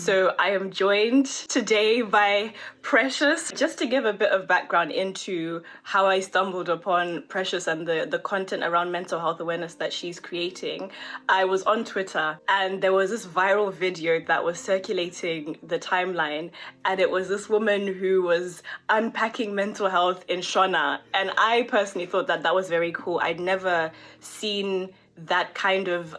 So I am joined today by Precious. Just to give a bit of background into how I stumbled upon Precious and the content around mental health awareness that she's creating, I was on Twitter and there was this viral video that was circulating the timeline, and it was this woman who was unpacking mental health in Shona. And I personally thought that was very cool. I'd never seen that kind of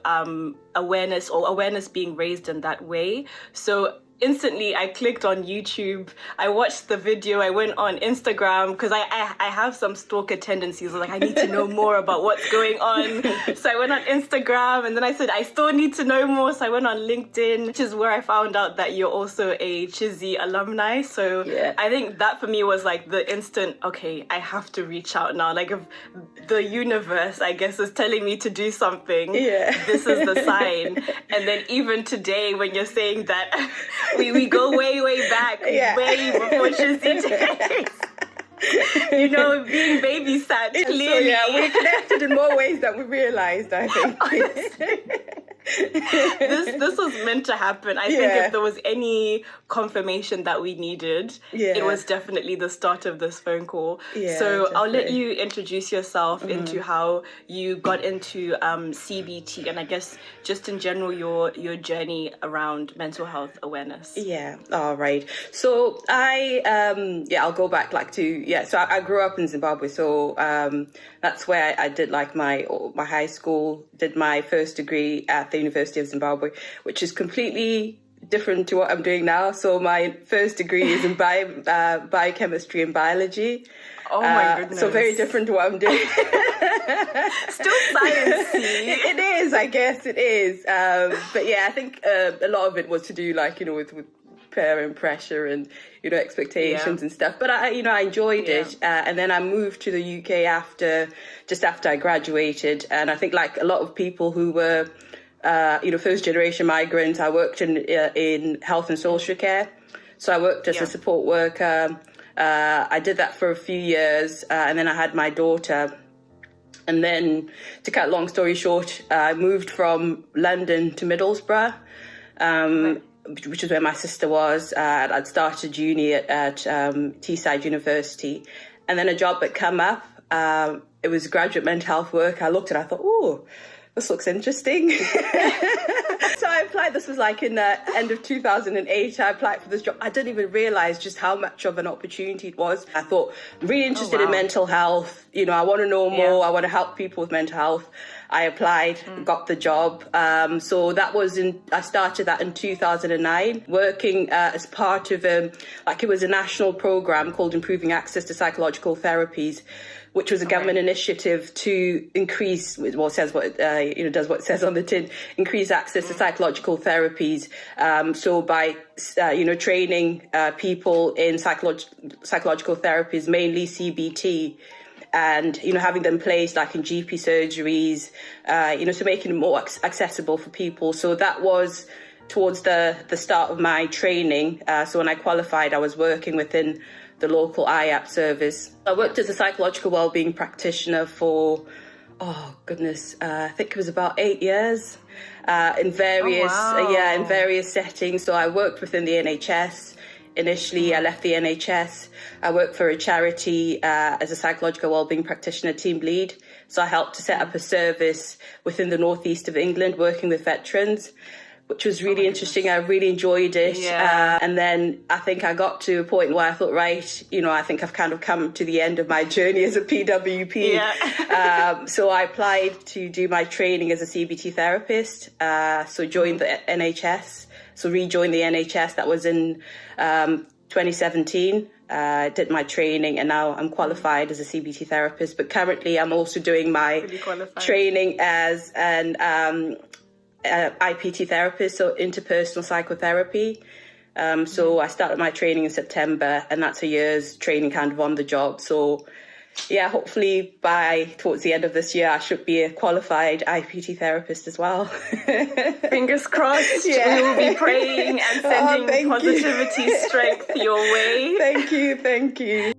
awareness being raised in that way. So instantly I clicked on YouTube, I watched the video, I went on Instagram because I have some stalker tendencies. I was like, I need to know more about what's going on. So I went on Instagram, and then I said, I still need to know more. So I went on LinkedIn, which is where I found out that you're also a Chizzy alumni. So yeah. I think that for me was like the instant, okay, I have to reach out now. Like if the universe, I guess, is telling me to do something, this is the sign. And then even today when you're saying that, we go way back, way before Chizzy days. You know, being babysat, clearly. So, yeah, we're connected in more ways than we realised, I think. This was meant to happen. I think if there was any confirmation that we needed, it was definitely the start of this phone call. Yeah, so definitely. I'll let you introduce yourself into how you got into CBT, and I guess just in general your journey around mental health awareness. Yeah, all right. So I'll go back so I grew up in Zimbabwe, so that's where I did like my high school, did my first degree at the University of Zimbabwe, which is completely different to what I'm doing now. So my first degree is in biochemistry and biology. Oh my goodness. So very different to what I'm doing. Still sciencey. It is, I guess it is. But yeah, I think a lot of it was to do with parent pressure and expectations and stuff. But I enjoyed it, and then I moved to the UK just after I graduated. And I think like a lot of people who were first generation migrants, I worked in health and social care. So I worked as a support worker. I did that for a few years, and then I had my daughter. And then, to cut a long story short, I moved from London to Middlesbrough, which is where my sister was. I'd started uni at Teesside University. And then a job had come up. It was graduate mental health work. I looked at it, I thought, oh, this looks interesting. So I applied. This was like in the end of 2008. I applied for this job. I didn't even realize just how much of an opportunity it was. I thought, I'm really interested in mental health. I want to know more. I want to help people with mental health. I applied, got the job. So that was I started that in 2009, working as part of it was a national program called Improving Access to Psychological Therapies, which was a government initiative to increase, does what it says on the tin, increase access to psychological therapies. So by, training people in psychological therapies, mainly CBT, and, having them placed like in GP surgeries, so making it more accessible for people. So that was towards the start of my training. So when I qualified, I was working within the local IAP service. I worked as a psychological wellbeing practitioner for, I think it was about 8 years, in various settings. So I worked within the NHS. Initially, I left the NHS. I worked for a charity as a psychological wellbeing practitioner team lead. So I helped to set up a service within the northeast of England, working with veterans, which was really interesting. I really enjoyed it. Yeah. And then I think I got to a point where I thought, right, I think I've kind of come to the end of my journey as a PWP. Yeah. So I applied to do my training as a CBT therapist. So joined the NHS. So rejoined the NHS. That was in 2017. Did my training, and now I'm qualified as a CBT therapist. But currently I'm also doing my training as an IPT therapist, so interpersonal psychotherapy. So I started my training in September, and that's a year's training kind of on the job. So yeah, hopefully towards the end of this year, I should be a qualified IPT therapist as well. Fingers crossed. Yeah. We will be praying and sending positivity, strength your way. Thank you.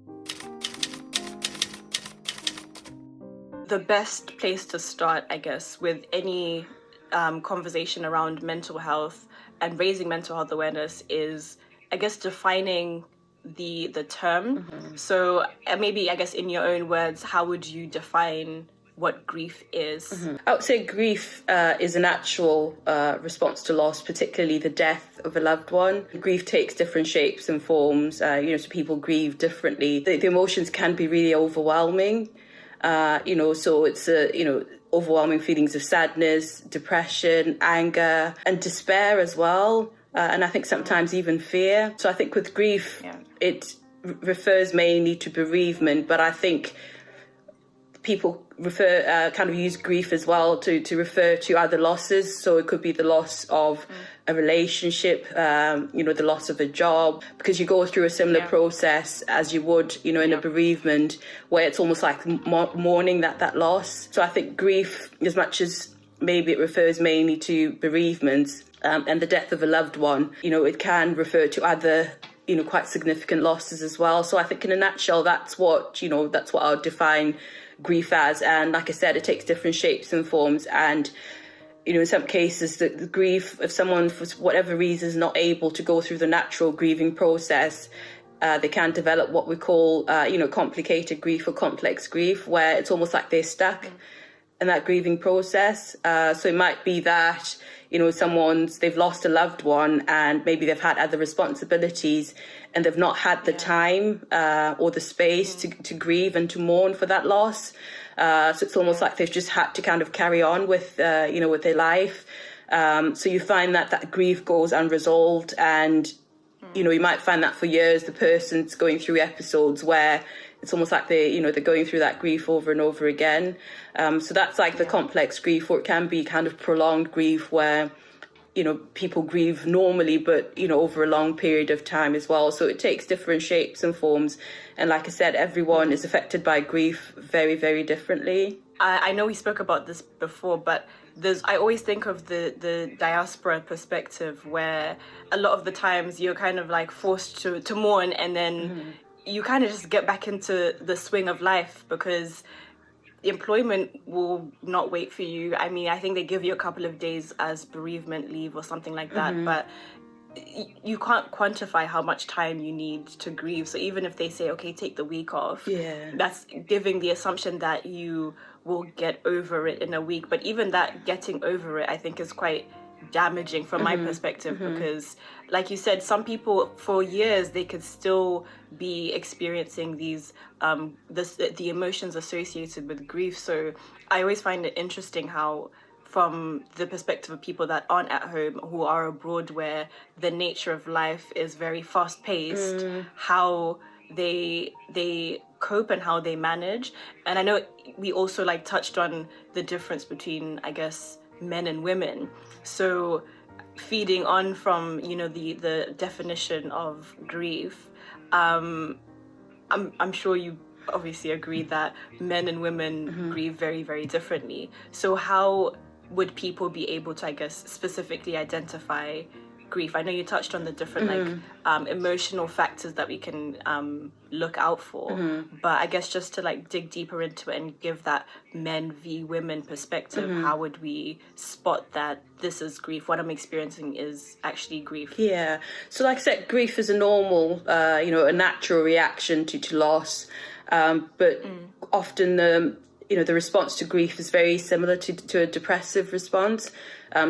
The best place to start, I guess, with any conversation around mental health and raising mental health awareness is, I guess, defining the term. So maybe, I guess, in your own words, how would you define what grief is? I would say grief is an actual response to loss, particularly the death of a loved one. Grief takes different shapes and forms, so people grieve differently. The emotions can be really overwhelming, so it's, overwhelming feelings of sadness, depression, anger, and despair as well. And I think sometimes even fear. So I think with grief, it refers mainly to bereavement, but I think people use grief as well to refer to other losses. So it could be the loss of a relationship, the loss of a job, because you go through a similar process as you would, in a bereavement, where it's almost like mourning that loss. So I think grief, as much as maybe it refers mainly to bereavements and the death of a loved one, it can refer to other quite significant losses as well. So I think in a nutshell, that's what I would define grief as. And like I said, it takes different shapes and forms. And, in some cases, the grief of someone, for whatever reason, is not able to go through the natural grieving process, they can develop what we call, complicated grief or complex grief, where it's almost like they're stuck in that grieving process. So it might be that, they've lost a loved one and maybe they've had other responsibilities and they've not had the time or the space to grieve and to mourn for that loss. So it's almost like they've just had to kind of carry on with their life. So you find that grief goes unresolved, and, you might find that for years the person's going through episodes where it's almost like they're going through that grief over and over again. So that's like the complex grief, or it can be kind of prolonged grief where, people grieve normally, but, over a long period of time as well. So it takes different shapes and forms. And like I said, everyone is affected by grief very, very differently. I know we spoke about this before, but I always think of the diaspora perspective, where a lot of the times you're kind of like forced to mourn, and then you kind of just get back into the swing of life, because employment will not wait for you. I mean, I think they give you a couple of days as bereavement leave or something like that, but you can't quantify how much time you need to grieve. So even if they say, okay, take the week off, that's giving the assumption that you will get over it in a week. But even that getting over it, I think, is quite damaging from my perspective, because like you said, some people for years they could still be experiencing these the emotions associated with grief. So I always find it interesting how, from the perspective of people that aren't at home, who are abroad, where the nature of life is very fast paced, how they cope and how they manage. And I know we also touched on the difference between, I guess, men and women. So feeding on from, the definition of grief, I'm sure you obviously agree that men and women grieve very, very differently. So how would people be able to, I guess, specifically identify grief? I know you touched on the different emotional factors that we can look out for, but I guess just to dig deeper into it and give that men v women perspective, how would we spot that this is grief, what I'm experiencing is actually grief? Yeah, so like I said, grief is a normal, a natural reaction to loss, but often the response to grief is very similar to a depressive response.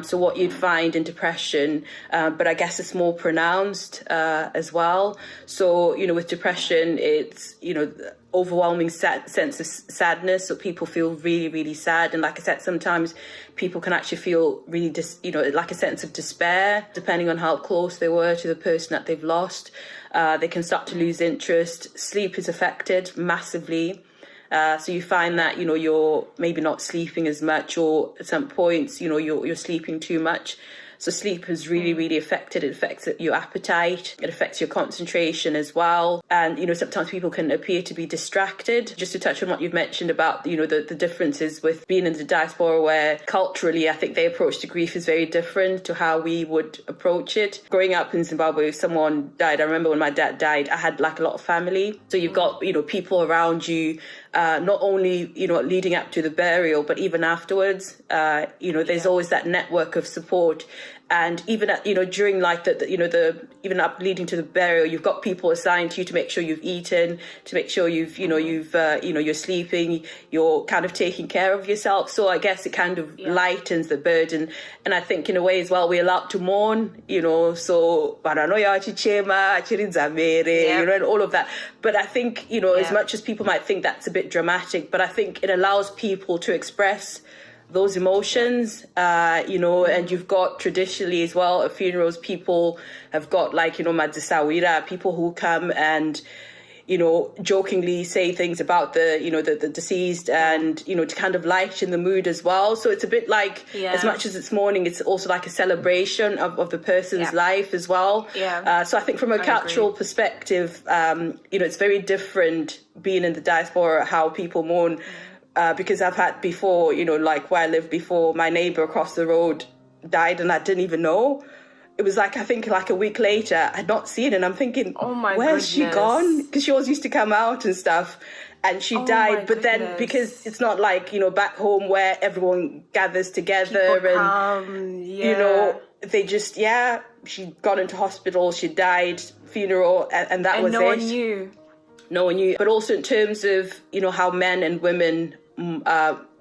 So what you'd find in depression, but I guess it's more pronounced as well. So, with depression, it's, overwhelming sense of sadness. So people feel really, really sad. And like I said, sometimes people can actually feel really, like a sense of despair, depending on how close they were to the person that they've lost. They can start to lose interest. Sleep is affected massively. So you find that, you're maybe not sleeping as much, or at some points, you're sleeping too much. So sleep is really, really affected. It affects your appetite. It affects your concentration as well. And, sometimes people can appear to be distracted. Just to touch on what you've mentioned about, the differences with being in the diaspora, where culturally, I think the approach to grief is very different to how we would approach it. Growing up in Zimbabwe, if someone died, I remember when my dad died, I had a lot of family. So you've got, people around you, not only, leading up to the burial, but even afterwards, there's always that network of support And even at, during like even up leading to the burial, you've got people assigned to you to make sure you've eaten, to make sure you're sleeping, you're kind of taking care of yourself. So I guess it kind of lightens the burden. And I think in a way as well, we're allowed to mourn, so paranoia, chichema, chirinzamere, and all of that. But I think, as much as people might think that's a bit dramatic, but I think it allows people to express those emotions, and you've got traditionally as well at funerals, people have got like, madzisawira, people who come and, jokingly say things about the deceased and, to kind of lighten the mood as well. So it's a bit like, as much as it's mourning, it's also like a celebration of the person's life as well. So I think from a cultural perspective, it's very different being in the diaspora, how people mourn. Because I've had before, like where I lived before, my neighbour across the road died and I didn't even know. It was like, I think like a week later, I'd not seen it. And I'm thinking, where's she gone? Because she always used to come out and stuff. And she died. But then because it's not like, back home where everyone gathers together they just, she'd gone into hospital, she died, funeral, and that was it. And no one knew. No one knew. But also in terms of, how men and women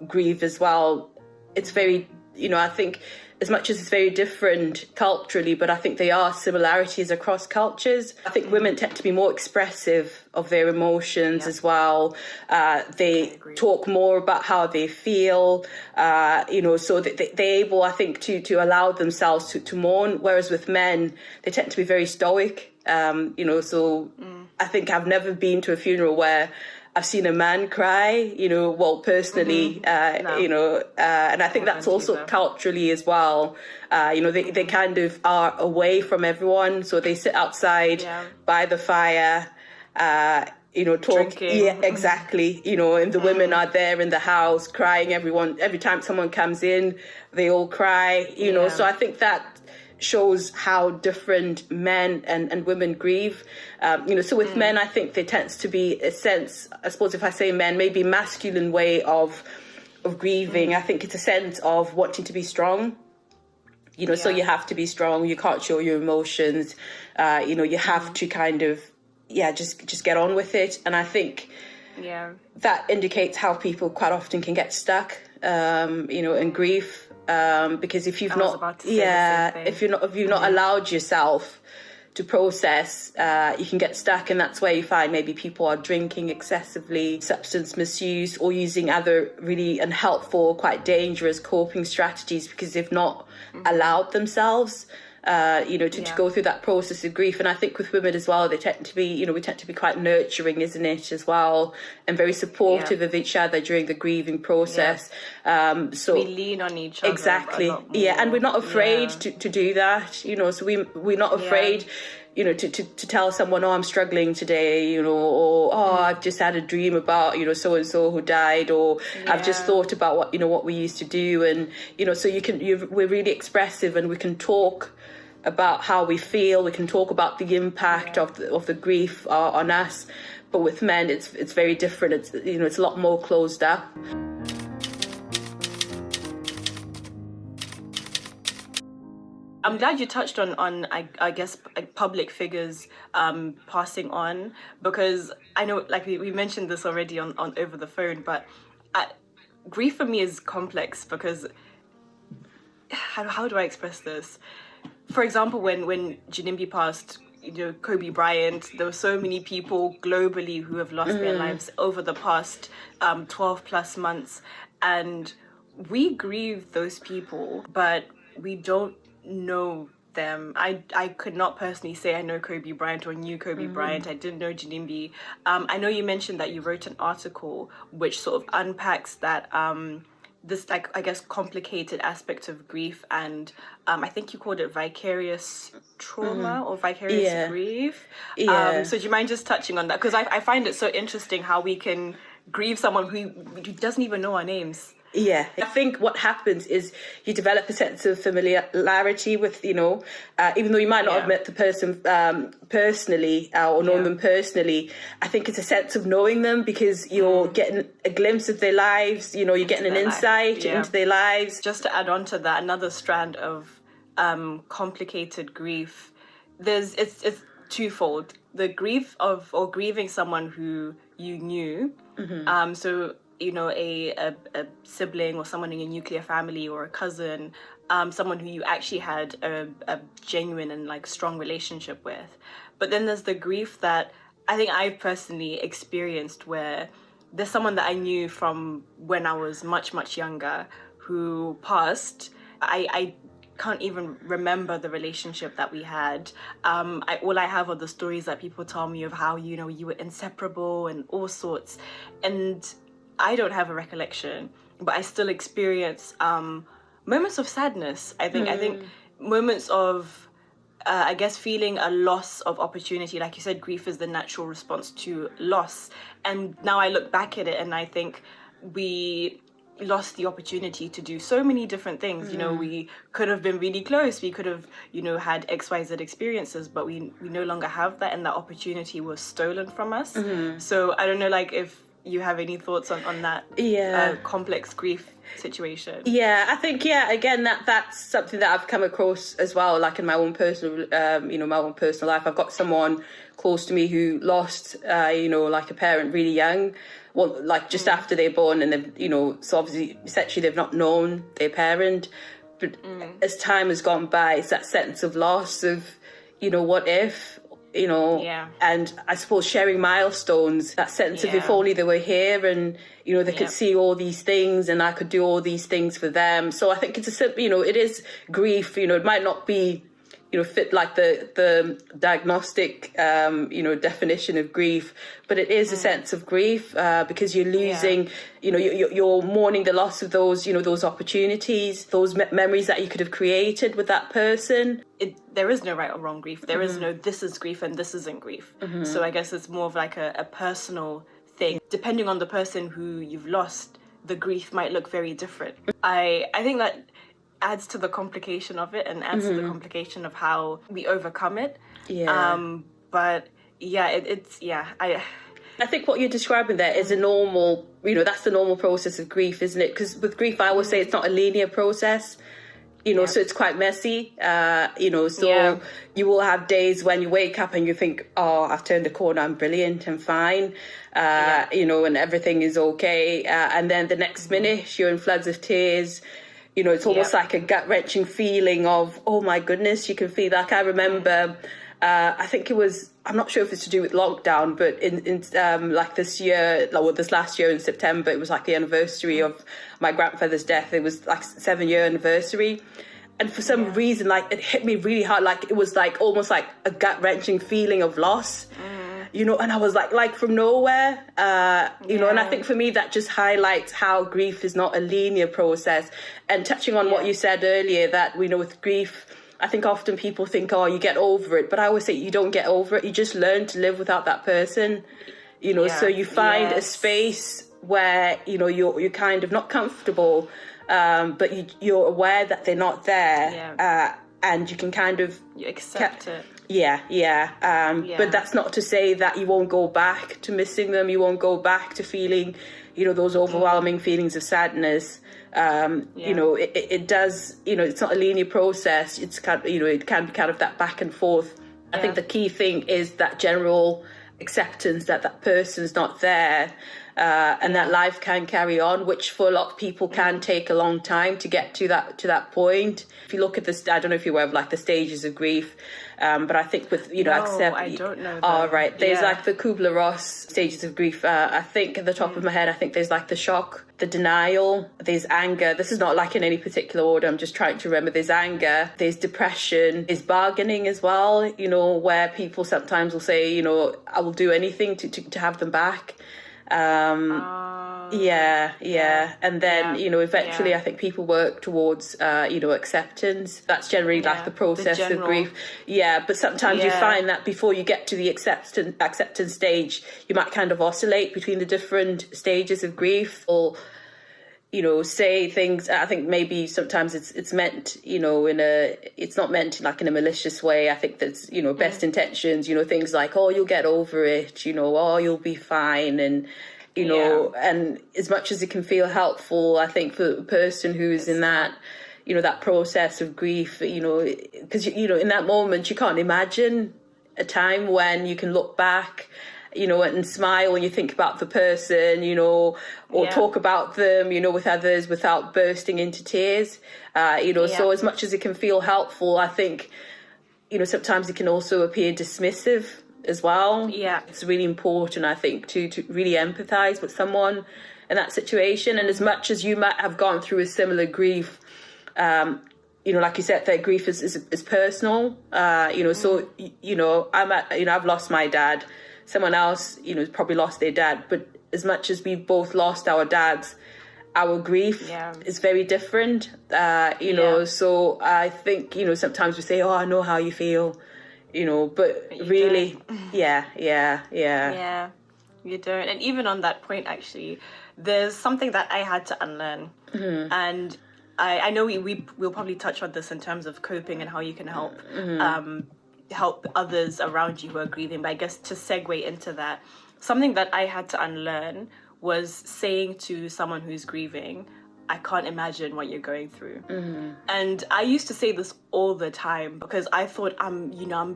grieve as well, it's very, I think as much as it's very different culturally, but I think there are similarities across cultures. I think women tend to be more expressive of their emotions as well. They talk more about how they feel, so that they're able, I think, to allow themselves to mourn. Whereas with men, they tend to be very stoic, I think I've never been to a funeral where I've seen a man cry, personally, and I think that's also culturally as well. They kind of are away from everyone. So they sit outside by the fire, talk. Drinking. Yeah, exactly. And the women are there in the house crying. Every time someone comes in, they all cry, so I think that shows how different men and women grieve. So with men, I think there tends to be a sense, I suppose if I say men, maybe masculine way of grieving. I think it's a sense of wanting to be strong. So you have to be strong. You can't show your emotions. You have to kind of, just get on with it. And I think that indicates how people quite often can get stuck, in grief. Because if you've not allowed yourself to process, you can get stuck, and that's where you find maybe people are drinking excessively, substance misuse, or using other really unhelpful, quite dangerous coping strategies because they've not allowed themselves to go through that process of grief. And I think with women as well, they tend to be, we tend to be quite nurturing, isn't it, as well, and very supportive of each other during the grieving process. So we lean on each other. Exactly. And we're not afraid to do that, so we're not afraid, to tell someone, I'm struggling today, or, I've just had a dream about, so-and-so who died, or I've just thought about what we used to do. And, so we're really expressive, and we can talk about how we feel. We can talk about the impact of the grief on us. But with men, it's very different. It's a lot more closed up. I'm glad you touched on I guess public figures passing on, because I know, like we mentioned this already on over the phone, but grief for me is complex because how do I express this? For example, when Jinimbi passed, Kobe Bryant, there were so many people globally who have lost their lives over the past 12 plus months, and we grieve those people, but we don't know them. I could not personally say I know Kobe Bryant or knew Kobe Bryant. I didn't know Jinimbi. I know you mentioned that you wrote an article which sort of unpacks that this, like, I guess, complicated aspect of grief, and I think you called it vicarious trauma or vicarious grief. So do you mind just touching on that? Because I find it so interesting how we can grieve someone who doesn't even know our names. Yeah, I think what happens is you develop a sense of familiarity with, even though you might not have met the person personally or known them personally, I think it's a sense of knowing them because you're getting a glimpse of their lives, you're getting an insight into their lives. Just to add on to that, another strand of complicated grief, it's twofold. The grief of or grieving someone who you knew, so a sibling or someone in your nuclear family or a cousin, someone who you actually had a genuine and like strong relationship with. But then there's the grief that I think I've personally experienced, where there's someone that I knew from when I was much, much younger who passed. I can't even remember the relationship that we had. All I have are the stories that people tell me of how, you were inseparable and all sorts. And I don't have a recollection, but I still experience moments of sadness. I think moments of, I guess, feeling a loss of opportunity. Like you said, grief is the natural response to loss. And now I look back at it and I think we lost the opportunity to do so many different things. We could have been really close. We could have, had XYZ experiences, but we no longer have that, and that opportunity was stolen from us. So I don't know, like, if you have any thoughts on that complex grief situation. I think again that's something that I've come across as well, like in my own personal my own personal life. I've got someone close to me who lost like a parent really young, well, like just after they're born, and they've so obviously essentially they've not known their parent, but as time has gone by, it's that sense of loss of what if, and I suppose sharing milestones, that sense of if only they were here and they could see all these things and I could do all these things for them. So I think it's a simple, it is grief. It might not be fit like the diagnostic definition of grief, but it is a sense of grief because you're losing, you're mourning the loss of those those opportunities, those memories that you could have created with that person. There is no right or wrong grief. There is no this is grief and this isn't grief. So I guess it's more of like a personal thing. Depending on the person who you've lost, the grief might look very different. I think that adds to the complication of it and adds to the complication of how we overcome it. But I think what you're describing there is a normal, that's the normal process of grief, isn't it? Because with grief, I always say it's not a linear process, so it's quite messy, so you will have days when you wake up and you think, oh, I've turned the corner, I'm brilliant, I'm fine, and everything is okay. And then the next minute you're in floods of tears. It's almost like a gut-wrenching feeling of, oh my goodness, you can feel like I remember, I think it was, I'm not sure if it's to do with lockdown, but in like this year, or this last year in September, it was like the anniversary of my grandfather's death. It was like 7-year anniversary. And for some reason, like it hit me really hard. Like it was like almost like a gut-wrenching feeling of loss. And I was like from nowhere, and I think for me that just highlights how grief is not a linear process. And touching on what you said earlier, that with grief, I think often people think, oh, you get over it, but I always say you don't get over it, you just learn to live without that person, so you find a space where you're kind of not comfortable, but you're aware that they're not there, and you can kind of you accept it. But that's not to say that you won't go back to missing them. You won't go back to feeling, those overwhelming feelings of sadness. It does, it's not a linear process. It's kind of, it can be kind of that back and forth. I think the key thing is that general acceptance that that person's not there, and that life can carry on, which for a lot of people can take a long time to get to that point. If you look at this, I don't know if you're aware of like the stages of grief, but I think with I don't know. Oh, right. There's like the Kubler-Ross stages of grief. I think at the top of my head, I think there's like the shock, the denial, there's anger. This is not like in any particular order. I'm just trying to remember. There's anger, there's depression, there's bargaining as well. Where people sometimes will say, I will do anything to have them back. And then eventually I think people work towards acceptance. That's generally like the process of grief, but sometimes you find that before you get to the acceptance stage, you might kind of oscillate between the different stages of grief, or say things. I think maybe sometimes it's meant it's not meant like in a malicious way. I think that's best intentions, things like, oh, you'll get over it, oh, you'll be fine, and and as much as it can feel helpful, I think for the person who's in that that process of grief, because, in that moment, you can't imagine a time when you can look back, and smile when you think about the person, or talk about them, with others without bursting into tears. So as much as it can feel helpful, I think, sometimes it can also appear dismissive as well. Yeah. It's really important, I think, to really empathize with someone in that situation. And as much as you might have gone through a similar grief, like you said, that grief is personal. So, I've lost my dad. Someone else, probably lost their dad. But as much as we both lost our dads, our grief is very different. So I think, sometimes we say, oh, I know how you feel, but really, don't. Yeah, you don't. And even on that point, actually, there's something that I had to unlearn. Mm-hmm. And I know we'll probably touch on this in terms of coping and how you can help help others around you who are grieving. But I guess to segue into that, something that I had to unlearn was saying to someone who's grieving, I can't imagine what you're going through. Mm-hmm. And I used to say this all the time because I thought I'm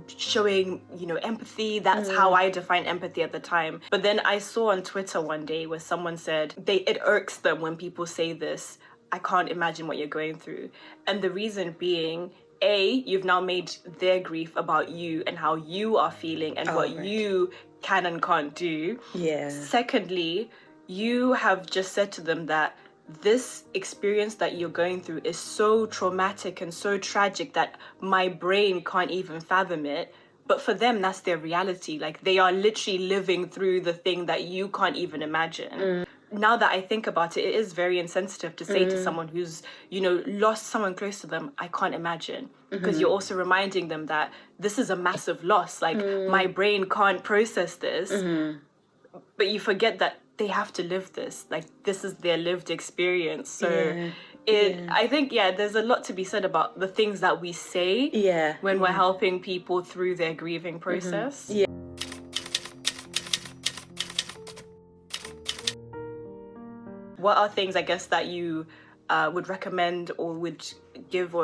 showing, empathy. That's how I define empathy at the time. But then I saw on Twitter one day where someone said it irks them when people say this, I can't imagine what you're going through. And the reason being, you've now made their grief about you and how you are feeling and you can and can't do. Yeah. Secondly, you have just said to them that this experience that you're going through is so traumatic and so tragic that my brain can't even fathom it. But for them, that's their reality. Like, they are literally living through the thing that you can't even imagine. Now that I think about it, it is very insensitive to say to someone who's, lost someone close to them, I can't imagine. Because you're also reminding them that this is a massive loss. Like, my brain can't process this. But you forget that they have to live this. Like, this is their lived experience. So I think, there's a lot to be said about the things that we say when we're helping people through their grieving process. Yeah. What are things, I guess, that you would recommend or would give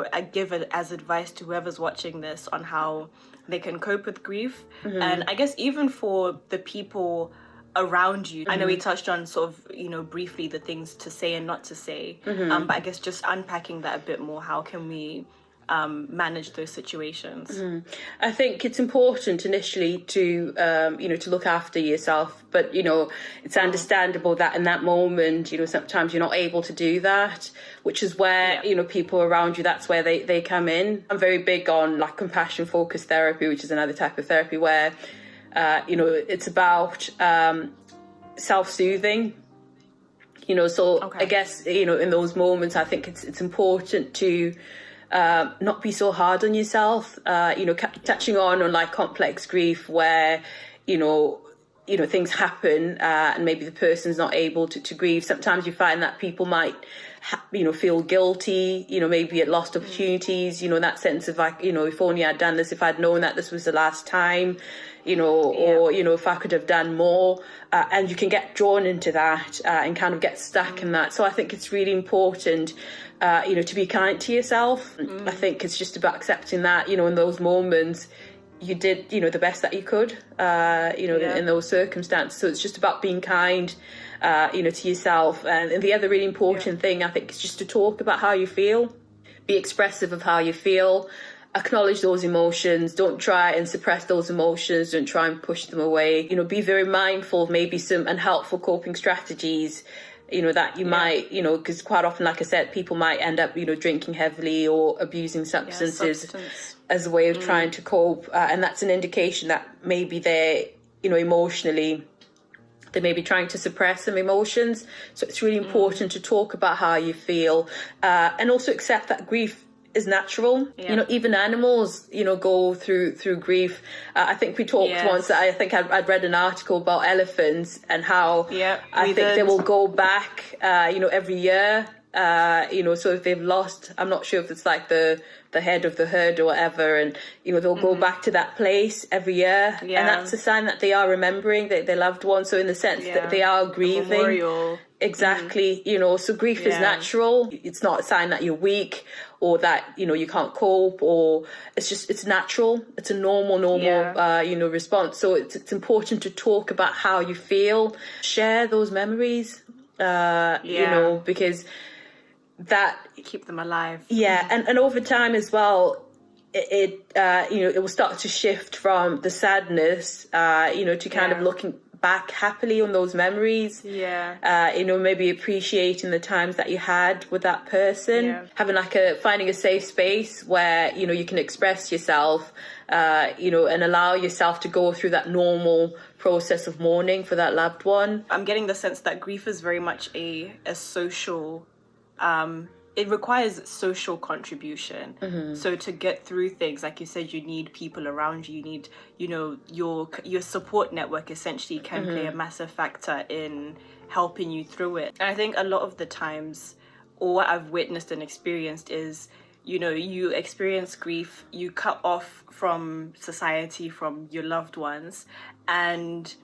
as advice to whoever's watching this on how they can cope with grief? And I guess even for the people around you, I know we touched on sort of, briefly the things to say and not to say, but I guess just unpacking that a bit more, how can we manage those situations? I think it's important initially to to look after yourself, but it's understandable that in that moment sometimes you're not able to do that, which is where people around you, that's where they come in. I'm very big on like compassion focused therapy, which is another type of therapy where it's about self-soothing. I guess in those moments I think it's important to not be so hard on yourself. Touching on like complex grief where things happen and maybe the person's not able to grieve. Sometimes you find that people might feel guilty, maybe at lost opportunities, that sense of like, if only I'd done this, if I'd known that this was the last time, or if I could have done more, and you can get drawn into that and kind of get stuck in that. So I think it's really important to be kind to yourself. I think it's just about accepting that, in those moments you did, the best that you could, in those circumstances. So it's just about being kind, to yourself. And the other really important thing, I think, is just to talk about how you feel, be expressive of how you feel, acknowledge those emotions, don't try and suppress those emotions, don't try and push them away. Be very mindful of maybe some unhelpful coping strategies, that you might, because quite often, like I said, people might end up, drinking heavily or abusing substances as a way of trying to cope. And that's an indication that maybe they're, emotionally, they may be trying to suppress some emotions. So it's really important to talk about how you feel and also accept that grief is natural. Even animals go through grief. I think we talked once, I think I'd read an article about elephants and how I think they will go back every year So if they've lost, I'm not sure if it's like the head of the herd or whatever, and they'll go back to that place every year, and that's a sign that they are remembering their loved one. So in the sense that they are grieving. Memorial. Exactly. So grief is natural. It's not a sign that you're weak or that you can't cope, or it's natural. It's a normal response. So it's important to talk about how you feel, share those memories, because that keep them alive. And over time as well, it will start to shift from the sadness to kind of looking back happily on those memories, maybe appreciating the times that you had with that person, having finding a safe space where you can express yourself, and allow yourself to go through that normal process of mourning for that loved one. I'm getting the sense that grief is very much a social it requires social contribution. So to get through things, like you said, you need people around you. You need, your support network essentially can play a massive factor in helping you through it. And I think a lot of the times, or what I've witnessed and experienced is, you experience grief, you cut off from society, from your loved ones, and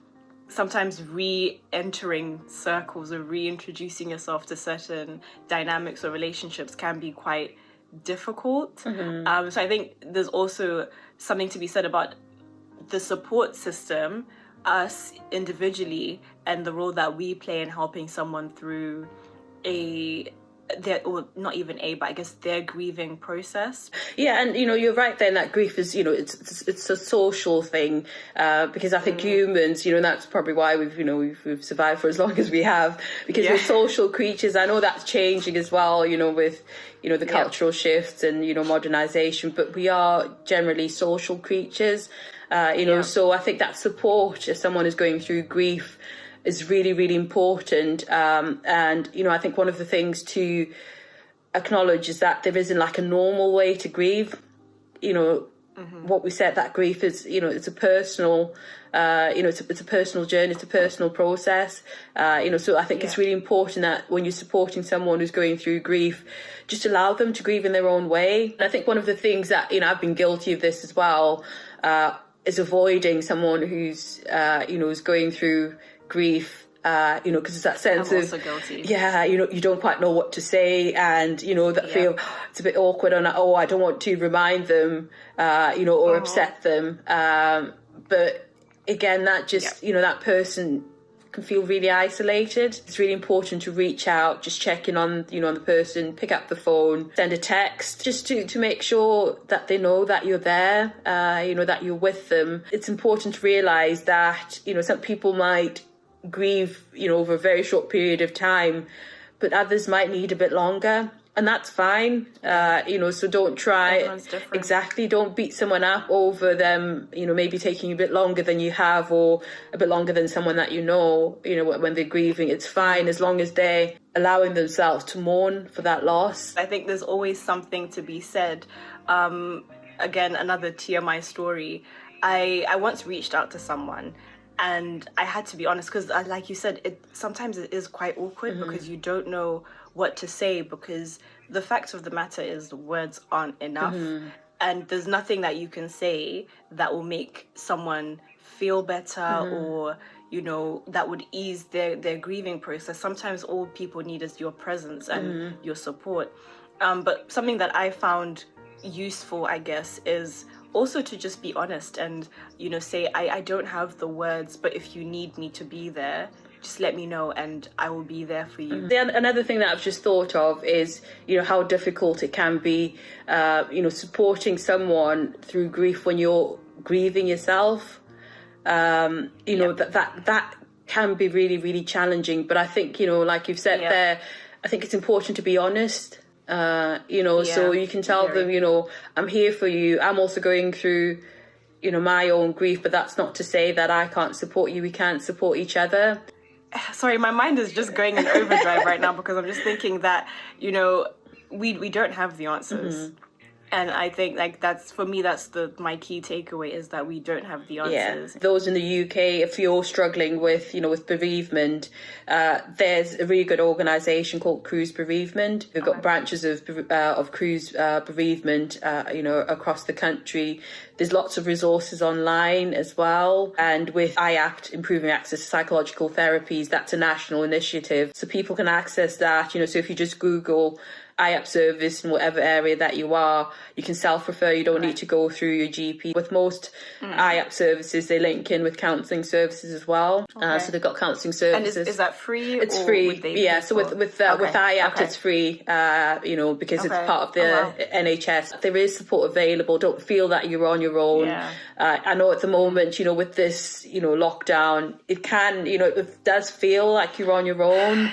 sometimes re-entering circles or reintroducing yourself to certain dynamics or relationships can be quite difficult. So I think there's also something to be said about the support system, us individually, and the role that we play in helping someone through their grieving process. And you're right then that grief is it's a social thing, because I think humans, that's probably why we've survived for as long as we have, because we're social creatures. I know that's changing as well, with the cultural shifts and modernization, but we are generally social creatures, so I think that support as someone is going through grief is really, really important. And, I think one of the things to acknowledge is that there isn't a normal way to grieve. What we said, that grief is, it's a personal, it's a personal journey, it's a personal process. So I think it's really important that when you're supporting someone who's going through grief, just allow them to grieve in their own way. And I think one of the things that, I've been guilty of this as well, is avoiding someone who's, who's going through grief, because it's that sense I'm also guilty. You don't quite know what to say, and that feel it's a bit awkward, and I don't want to remind them, or upset them, but again, that just that person can feel really isolated. It's really important to reach out, just check in on on the person, pick up the phone, send a text, just to make sure that they know that you're there, that you're with them. It's important to realise that some people might grieve over a very short period of time, but others might need a bit longer, and that's fine. So don't try don't beat someone up over them maybe taking a bit longer than you have, or a bit longer than someone that when they're grieving. It's fine as long as they're allowing themselves to mourn for that loss. I think there's always something to be said. Again, another TMI story. I once reached out to someone, and I had to be honest, because like you said, sometimes it is quite awkward, because you don't know what to say, because the fact of the matter is the words aren't enough, and there's nothing that you can say that will make someone feel better, or that would ease their grieving process. Sometimes all people need is your presence and your support. But something that I found useful, I guess, is also to just be honest and say, I don't have the words, but if you need me to be there, just let me know and I will be there for you. Another thing that I've just thought of is how difficult it can be supporting someone through grief when you're grieving yourself. That can be really, really challenging, but I think like you've said there, I think it's important to be honest. So you can tell them, I'm here for you. I'm also going through, my own grief, but that's not to say that I can't support you. We can't support each other. Sorry, my mind is just going in overdrive right now, because I'm just thinking that, we don't have the answers. And I think like that's my key takeaway is that we don't have the answers. Yeah. Those in the UK, if you're struggling with bereavement, there's a really good organisation called Cruise Bereavement. They've got branches of Cruise Bereavement, across the country. There's lots of resources online as well. And with IAPT, Improving Access to Psychological Therapies, that's a national initiative. So people can access that, so if you just Google IAPT service in whatever area that you are, you can self-refer. You don't need to go through your GP. With most IAPT services, they link in with counselling services as well. So they've got counselling services. And is that free? It's free. Yeah. So with IAPT, it's free. Because it's part of the NHS. There is support available. Don't feel that you're on your own. Yeah. I know at the moment, with this, lockdown, it can, it does feel like you're on your own.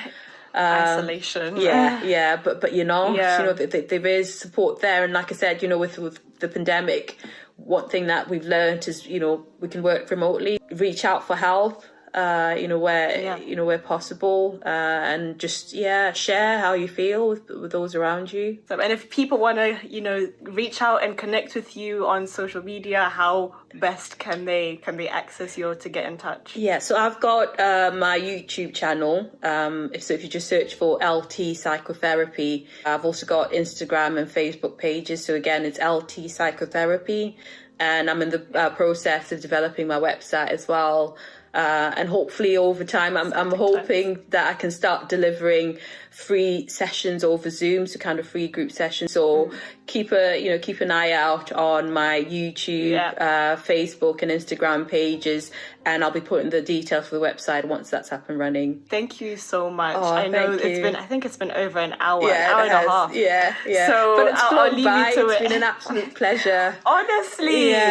Isolation. But you're not. There is support there, and like I said, with the pandemic, one thing that we've learned is we can work remotely, reach out for help, where possible, and just share how you feel with those around you. So, and if people want to reach out and connect with you on social media, how best can they access you to get in touch? Yeah, so I've got my YouTube channel. If you just search for LT Psychotherapy. I've also got Instagram and Facebook pages. So again, it's LT Psychotherapy, and I'm in the process of developing my website as well. And hopefully over time, I'm hoping that I can start delivering free sessions over Zoom, so kind of free group sessions. So keep an eye out on my YouTube, Facebook and Instagram pages, and I'll be putting the details for the website once that's up and running. Thank you so much. I know it's been over an hour, an hour and a half. Yeah. So but it's I'll leave you to It's been an absolute pleasure. Honestly. Yeah.